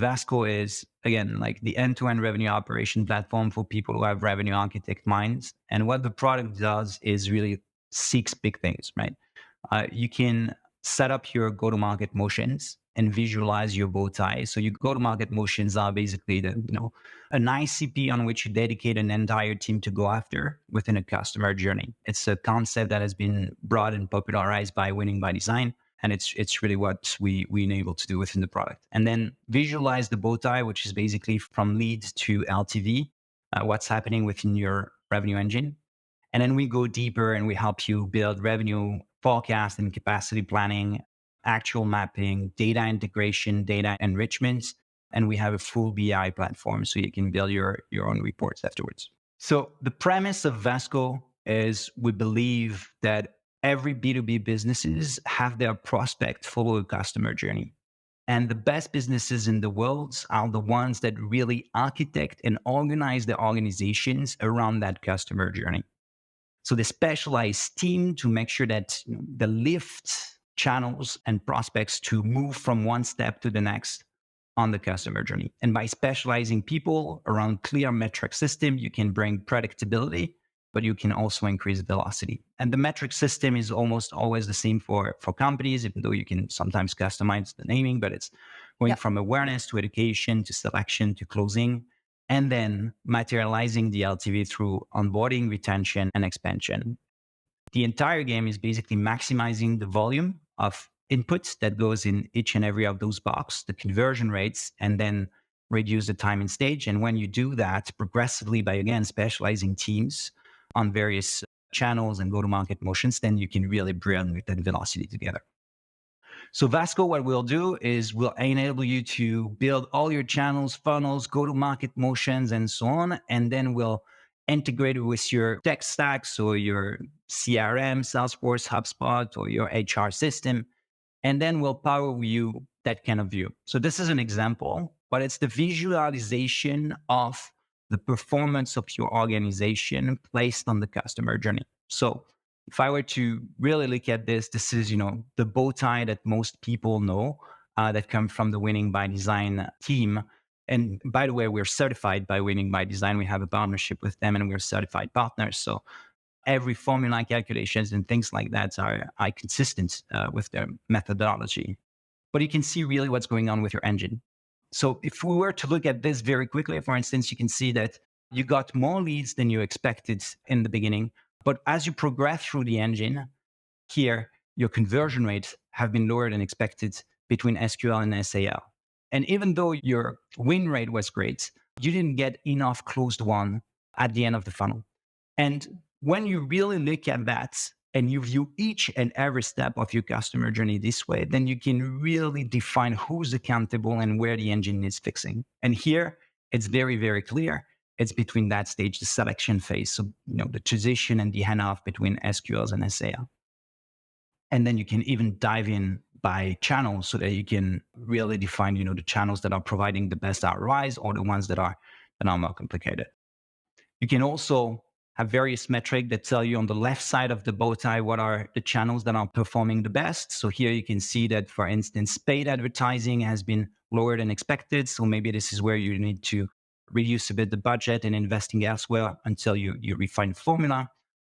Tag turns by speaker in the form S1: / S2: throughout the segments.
S1: Vasco is, again, like the end-to-end revenue operation platform for people who have revenue architect minds. And what the product does is really 6 big things, right? You can set up your go-to-market motions and visualize your bow tie. So your go-to-market motions are basically an ICP on which you dedicate an entire team to go after within a customer journey. It's a concept that has been brought and popularized by Winning by Design. And it's really what we enable to do within the product. And then visualize the bow tie, which is basically from leads to LTV, what's happening within your revenue engine. And then we go deeper and we help you build revenue forecast and capacity planning, actual mapping, data integration, data enrichment. And we have a full BI platform so you can build your own reports afterwards. So the premise of Vasco is we believe that every B2B businesses have their prospect follow a customer journey. And the best businesses in the world are the ones that really architect and organize their organizations around that customer journey. So they specialize team to make sure that they lift channels and prospects to move from one step to the next on the customer journey. And by specializing people around clear metric system, you can bring predictability, but you can also increase velocity. And the metric system is almost always the same for companies, even though you can sometimes customize the naming, but it's going from awareness to education to selection to closing, and then materializing the LTV through onboarding, retention, and expansion. The entire game is basically maximizing the volume of inputs that goes in each and every of those boxes, the conversion rates, and then reduce the time in stage. And when you do that progressively by, again, specializing teams on various channels and go-to-market motions, then you can really bring that velocity together. So Vasco, what we'll do is we'll enable you to build all your channels, funnels, go-to-market motions, and so on. And then we'll integrate it with your tech stack, so your CRM, Salesforce, HubSpot, or your HR system. And then we'll power you that kind of view. So this is an example, but it's the visualization of the performance of your organization placed on the customer journey. So if I were to really look at this is, the bow tie that most people know that come from the Winning by Design team. And by the way, we're certified by Winning by Design. We have a partnership with them and we're certified partners. So every formula calculations and things like that are consistent with their methodology. But you can see really what's going on with your engine. So if we were to look at this very quickly, for instance, you can see that you got more leads than you expected in the beginning. But as you progress through the engine, here, your conversion rates have been lower than expected between SQL and SAL. And even though your win rate was great, you didn't get enough closed one at the end of the funnel. And when you really look at that and you view each and every step of your customer journey this way, then you can really define who's accountable and where the engine is fixing. And here, it's very, very clear. It's between that stage, the selection phase. So, the transition and the handoff between SQLs and SAL. And then you can even dive in by channel so that you can really define, the channels that are providing the best ROIs or the ones that are more complicated. You can also have various metrics that tell you on the left side of the bow tie what are the channels that are performing the best. So here you can see that, for instance, paid advertising has been lower than expected. So maybe this is where you need to reduce a bit the budget and investing elsewhere until you refine the formula.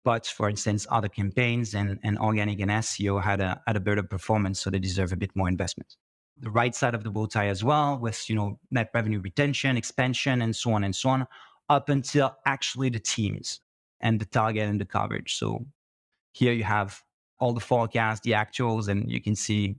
S1: But for instance, other campaigns and organic and SEO had a better performance, so they deserve a bit more investment. The right side of the bow tie as well with, net revenue retention, expansion, and so on, up until actually the teams and the target and the coverage. So here you have all the forecasts, the actuals, and you can see,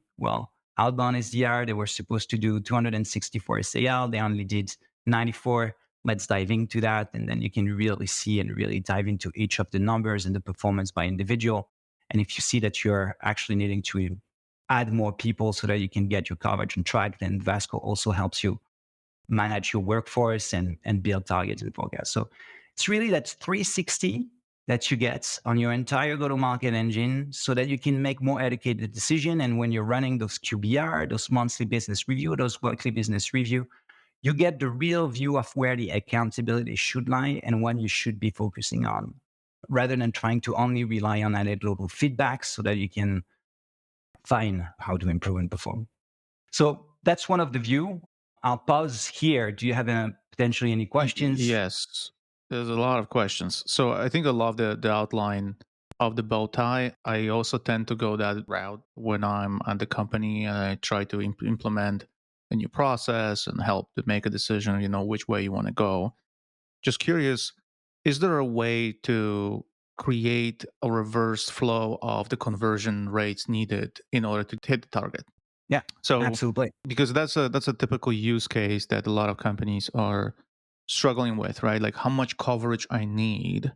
S1: outbound SDR, they were supposed to do 264 SAL. They only did 94. Let's dive into that. And then you can really see and really dive into each of the numbers and the performance by individual. And if you see that you're actually needing to add more people so that you can get your coverage on track, then Vasco also helps you manage your workforce and build targets and forecasts. So it's really that 360 that you get on your entire go-to-market engine so that you can make more educated decision. And when you're running those QBR, those monthly business review, those weekly business review, you get the real view of where the accountability should lie and what you should be focusing on, rather than trying to only rely on anecdotal feedback so that you can find how to improve and perform. So that's one of the view. I'll pause here. Do you have potentially any questions?
S2: Yes, there's a lot of questions. So I think I love the outline of the bow tie. I also tend to go that route when I'm at the company and I try to implement a new process and help to make a decision, which way you want to go. Just curious, is there a way to create a reverse flow of the conversion rates needed in order to hit the target?
S1: Yeah,
S2: So,
S1: absolutely.
S2: because that's a typical use case that a lot of companies are struggling with, right? Like how much coverage I need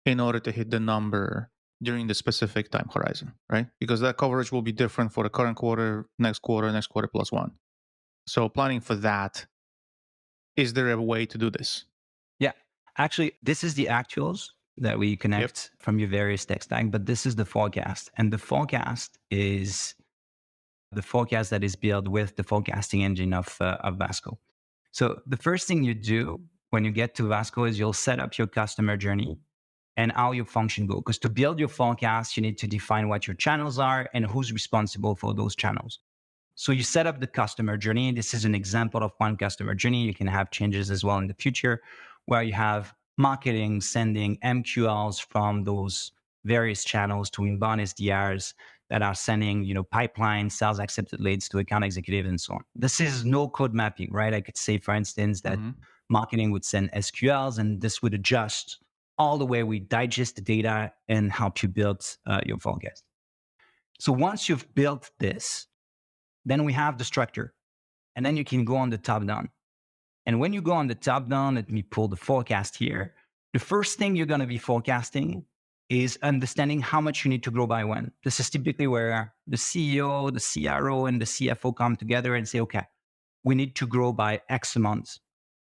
S2: in order to hit the number during the specific time horizon, right? Because that coverage will be different for the current quarter, next quarter plus one. So planning for that, is there a way to do this?
S1: Yeah. Actually, this is the actuals that we
S2: Yep.
S1: connect from your various tech stack, but this is the forecast. And the forecast is the forecast that is built with the forecasting engine of Vasco. So the first thing you do when you get to Vasco is you'll set up your customer journey and how your function go. Because to build your forecast, you need to define what your channels are and who's responsible for those channels. So you set up the customer journey. This is an example of one customer journey. You can have changes as well in the future where you have marketing sending MQLs from those various channels to inbound SDRs that are sending, pipeline sales accepted leads to account executive and so on. This is no code mapping, right? I could say, for instance, that
S2: Hmm.
S1: marketing would send SQLs and this would adjust all the way we digest the data and help you build your forecast. So once you've built this, then we have the structure. And then you can go on the top down. And when you go on the top down, let me pull the forecast here. The first thing you're going to be forecasting is understanding how much you need to grow by when. This is typically where the CEO, the CRO, and the CFO come together and say, okay, we need to grow by X amount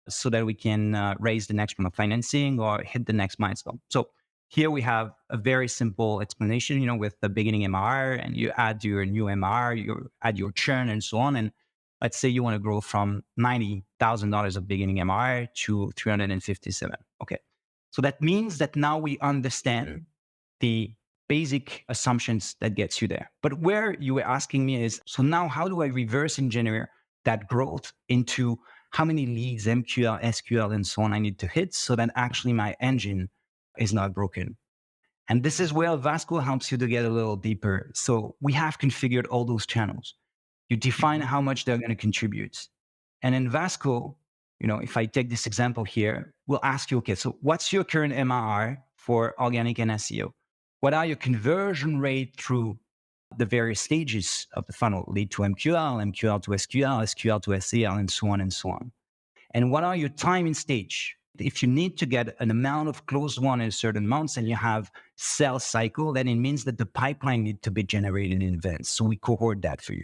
S1: so that we can raise the next round of financing or hit the next milestone. So here we have a very simple explanation, with the beginning MRR, and you add your new MRR, you add your churn and so on. And let's say you want to grow from $90,000 of beginning MRR to 357. Okay. So that means that now we understand the basic assumptions that gets you there. But where you were asking me is, so now how do I reverse engineer that growth into how many leads, MQL, SQL, and so on I need to hit so that actually my engine is not broken? And this is where Vasco helps you to get a little deeper. So we have configured all those channels. You define
S2: Hmm.
S1: how much they're going to contribute. And in Vasco, if I take this example here, we'll ask you, okay, so what's your current MRR for organic and SEO? What are your conversion rate through the various stages of the funnel, lead to MQL, MQL to SQL, SQL to SEL, and so on and so on? And what are your time in stage? If you need to get an amount of closed one in certain months and you have sales cycle, then it means that the pipeline need to be generated in advance. So we cohort that for you.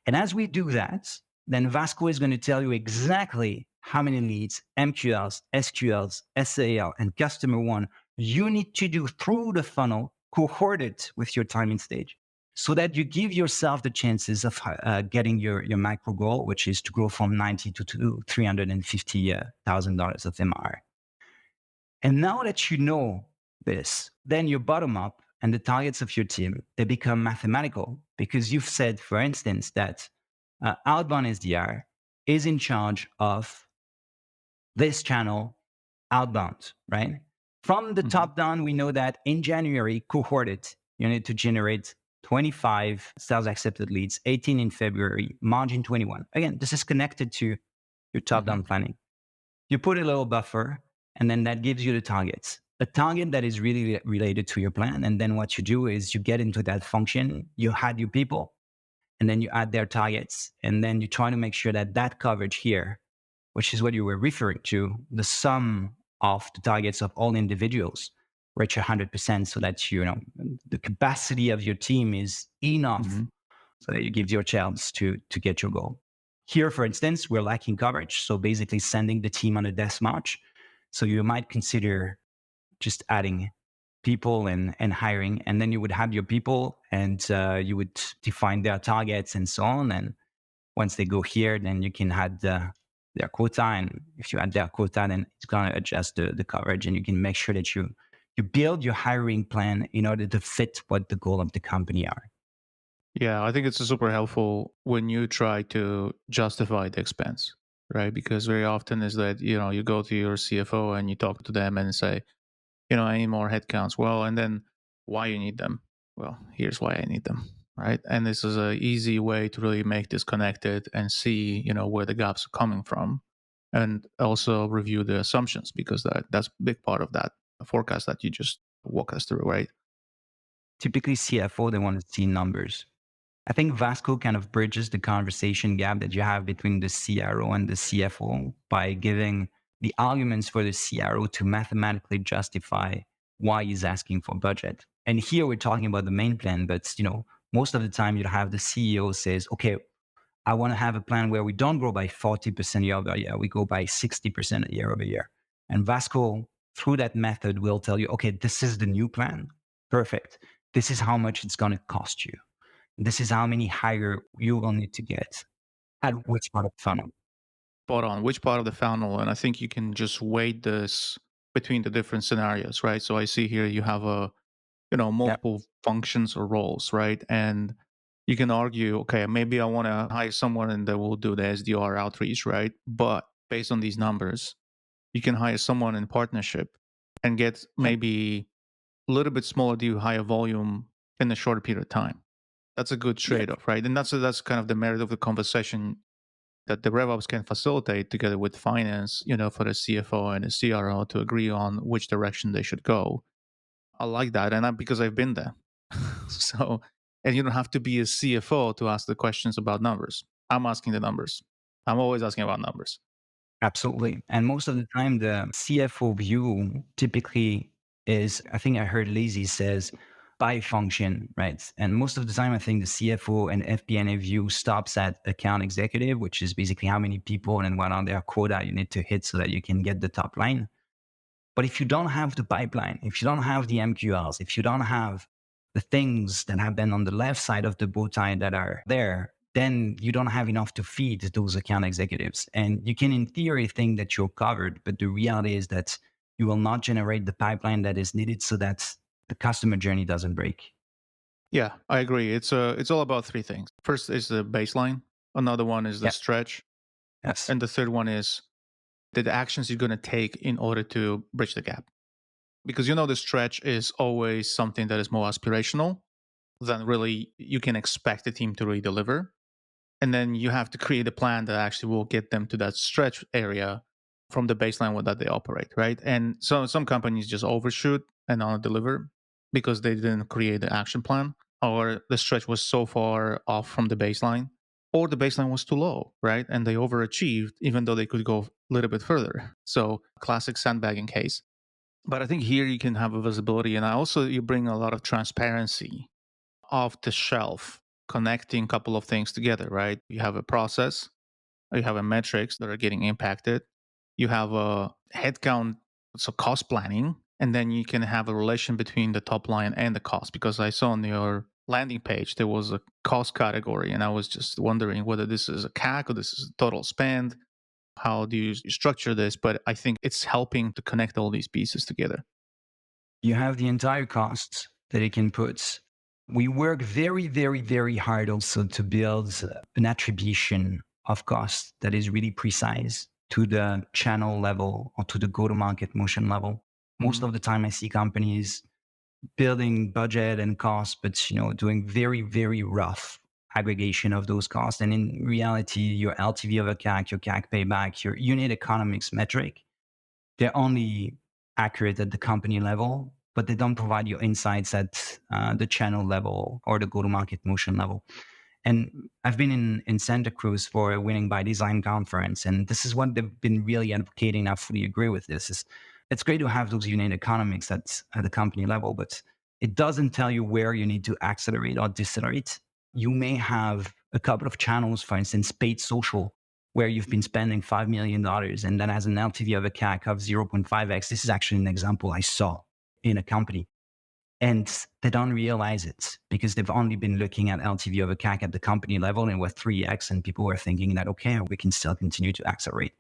S1: And as we do that, then Vasco is going to tell you exactly how many leads, MQLs, SQLs, SAL, and customer one you need to do through the funnel, cohorted with your timing stage, so that you give yourself the chances of getting your macro goal, which is to grow from 90 to $350,000 of MR. And now that you know this, then your bottom up and the targets of your team, they become mathematical because you've said, for instance, that outbound SDR is in charge of this channel outbound, right? From the
S2: Hmm.
S1: top down, we know that in January, cohorted, you need to generate 25 sales accepted leads, 18 in February, margin 21. Again, this is connected to your top
S2: Hmm.
S1: down planning. You put a little buffer, and then that gives you the targets. A target that is really related to your plan. And then what you do is you get into that function, you add your people, and then you add their targets. And then you try to make sure that that coverage here, which is what you were referring to, the sum of the targets of all individuals reach 100% so that, the capacity of your team is enough
S2: Hmm.
S1: so that you give your chance to get your goal. Here, for instance, we're lacking coverage. So basically sending the team on a death march. So you might consider just adding people and hiring, and then you would have your people and you would define their targets and so on. And once they go here, then you can add their quota. And if you add their quota, then it's going to adjust the coverage, and you can make sure that you build your hiring plan in order to fit what the goal of the company are.
S2: Yeah, I think it's super helpful when you try to justify the expense, right? Because very often is that, you go to your CFO and you talk to them and say, I need more headcounts. Well, and then why you need them? Well, here's why I need them, right? And this is a easy way to really make this connected and see, where the gaps are coming from, and also review the assumptions because that's a big part of that forecast that you just walk us through, right?
S1: Typically, CFO, they want to see numbers. I think Vasco kind of bridges the conversation gap that you have between the CRO and the CFO by giving the arguments for the CRO to mathematically justify why he's asking for budget. And here we're talking about the main plan, but most of the time you'll have the CEO says, okay, I want to have a plan where we don't grow by 40% year over year, we go by 60% year over year. And Vasco, through that method, will tell you, okay, this is the new plan. Perfect. This is how much it's going to cost you. This is how many higher you will need to get at which part of the funnel.
S2: Spot on. Which part of the funnel? And I think you can just weight this between the different scenarios, right? So I see here you have
S1: Yeah.
S2: multiple functions or roles, right? And you can argue, okay, maybe I want to hire someone and that will do the SDR outreach, right? But based on these numbers, you can hire someone in partnership and get
S1: Yep.
S2: maybe a little bit smaller deal, higher volume in a shorter period of time. That's a good
S1: Yep.
S2: trade-off, right? And that's kind of the merit of the conversation that the RevOps can facilitate together with finance, for the CFO and the CRO to agree on which direction they should go. I like that, and because I've been there. So, and you don't have to be a CFO to ask the questions about numbers. I'm asking the numbers. I'm always asking about numbers.
S1: Absolutely. And most of the time, the CFO view typically is, I think I heard Lazy says, by function, right? And most of the time, I think the CFO and FP&A view stops at account executive, which is basically how many people and what are their quota you need to hit so that you can get the top line. But if you don't have the pipeline, if you don't have the MQLs, if you don't have the things that have been on the left side of the bow tie that are there, then you don't have enough to feed those account executives. And you can, in theory, think that you're covered, but the reality is that you will not generate the pipeline that is needed so that the customer journey doesn't break.
S2: Yeah, I agree. It's all about three things. First is the baseline. Another one is the
S1: Yeah.
S2: stretch,
S1: Yes.
S2: and the third one is the actions you're going to take in order to bridge the gap. Because the stretch is always something that is more aspirational than really you can expect the team to really deliver. And then you have to create a plan that actually will get them to that stretch area from the baseline that they operate, right? And so some companies just overshoot and not deliver because they didn't create the action plan, or the stretch was so far off from the baseline, or the baseline was too low, right? And they overachieved even though they could go a little bit further. So classic sandbagging case. But I think here you can have a visibility, and also you bring a lot of transparency off the shelf, connecting a couple of things together, right? You have a process, you have a metrics that are getting impacted, you have a headcount, so cost planning, and then you can have a relation between the top line and the cost. Because I saw on your landing page there was a cost category, and I was just wondering whether this is a CAC or this is a total spend. How do you structure this? But I think it's helping to connect all these pieces together.
S1: You have the entire cost that it can put. We work very, very, very hard also to build an attribution of cost that is really precise to the channel level or to the go to market motion level. Most
S2: Mhm.
S1: of the time, I see companies building budget and cost, but doing very, very rough aggregation of those costs. And in reality, your LTV over CAC, your CAC payback, your unit economics metric, they're only accurate at the company level, but they don't provide you insights at the channel level or the go-to-market motion level. And I've been in Santa Cruz for a Winning by Design conference, and this is what they've been really advocating. I fully agree with this. Is it's great to have those unit economics at the company level, but it doesn't tell you where you need to accelerate or decelerate. You may have a couple of channels, for instance, paid social, where you've been spending $5 million and that has an LTV of a CAC of 0.5x. This is actually an example I saw in a company. And they don't realize it because they've only been looking at LTV over CAC at the company level and with 3x, and people were thinking that, okay, we can still continue to accelerate.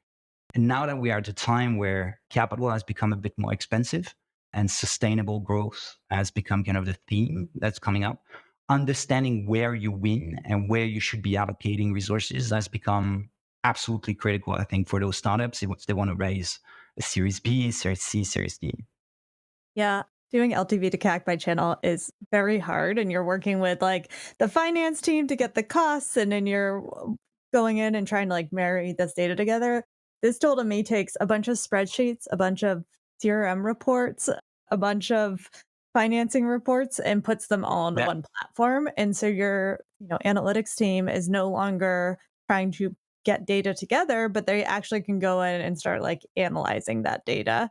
S1: And now that we are at a time where capital has become a bit more expensive and sustainable growth has become kind of the theme that's coming up, understanding where you win and where you should be allocating resources has become absolutely critical, I think, for those startups if they want to raise a Series B, Series C, Series D.
S3: Yeah, doing LTV to CAC by channel is very hard, and you're working with, like, the finance team to get the costs, and then you're going in and trying to, like, marry this data together. This tool to me takes a bunch of spreadsheets, a bunch of CRM reports, a bunch of financing reports, and puts them all into
S1: Yeah.
S3: one platform, and so your, analytics team is no longer trying to get data together, but they actually can go in and start, like, analyzing that data.